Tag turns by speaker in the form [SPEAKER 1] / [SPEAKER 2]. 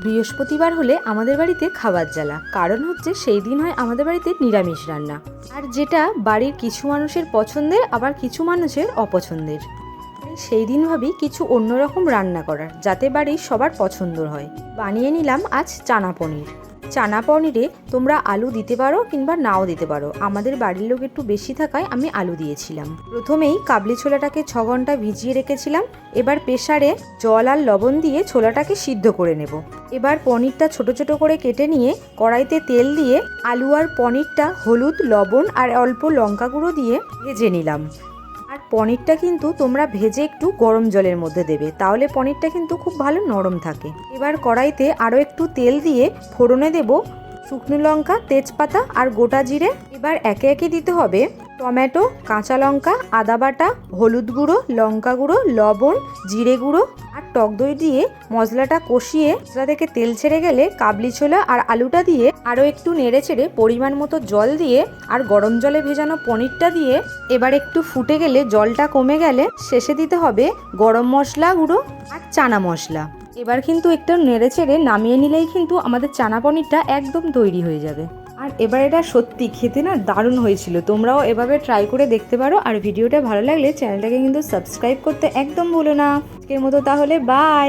[SPEAKER 1] বৃহস্পতিবার হলে আমাদের বাড়িতে খাবার জ্বালা, কারণ হচ্ছে সেই দিন হয় আমাদের বাড়িতে নিরামিষ রান্না, আর যেটা বাড়ির কিছু মানুষের পছন্দের আবার কিছু মানুষের অপছন্দের। সেই দিন ভাবি কিছু অন্যরকম রান্না করার, যাতে বাড়ির সবার পছন্দর হয়। বানিয়ে নিলাম আজ চানা পনির। চানা পনিরে তোমরা আলু দিতে পারো কিংবা নাও দিতে পারো, আমাদের বাড়ির লোক একটু বেশি থাকায় আমি আলু দিয়েছিলাম। প্রথমেই কাবলি ছোলাটাকে 6 ঘন্টা ভিজিয়ে রেখেছিলাম। এবার প্রেসারে জল আর লবণ দিয়ে ছোলাটাকে সিদ্ধ করে নেব। এবার পনিরটা ছোট ছোট করে কেটে নিয়ে কড়াইতে তেল দিয়ে আলু আর পনিরটা হলুদ, লবণ আর অল্প লঙ্কা গুঁড়ো দিয়ে ভেজে নিলাম। আর পনিরটা কিন্তু তোমরা ভেজে একটু গরম জলের মধ্যে দেবে, তাহলে পনিরটা কিন্তু খুব ভালো নরম থাকে। এবার কড়াইতে আরও একটু তেল দিয়ে ফোড়নে দেব শুকনো লঙ্কা, তেজপাতা আর গোটা জিরে। এবার একে একে দিতে হবে টমেটো, কাঁচা লঙ্কা, আদা বাটা, হলুদ গুঁড়ো, লঙ্কা গুঁড়ো, লবণ, জিরে গুঁড়ো আর টক দই দিয়ে মশলাটা কষিয়ে মশলা থেকে তেল ছেড়ে গেলে কাবলি ছোলা আর আলুটা দিয়ে আরও একটু নেড়ে চেড়ে পরিমাণ মতো জল দিয়ে আর গরম জলে ভেজানো পনিরটা দিয়ে এবার একটু ফুটে গেলে, জলটা কমে গেলে শেষে দিতে হবে গরম মশলা গুঁড়ো আর চানা মশলা। এবার কিন্তু একটু নেড়ে চেড়ে নামিয়ে নিলেই কিন্তু আমাদের চানা পনিরটা একদম তৈরি হয়ে যাবে। আর এবার এটা সত্যি খেতে না দারুণ হয়েছিল। তোমরাও এভাবে ট্রাই করে দেখতে পারো। আর ভিডিওটা ভালো লাগলে চ্যানেলটাকে কিন্তু সাবস্ক্রাইব করতে একদম ভুলো না। আজকের মতো তাহলে বাই।